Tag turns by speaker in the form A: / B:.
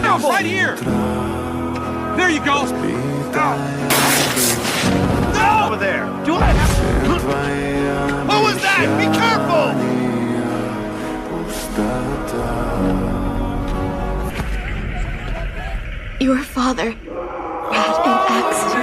A: Terrible! Right here! There you go!
B: No! Over there! Do I have... What was that? Be careful!
C: Your father had an accident.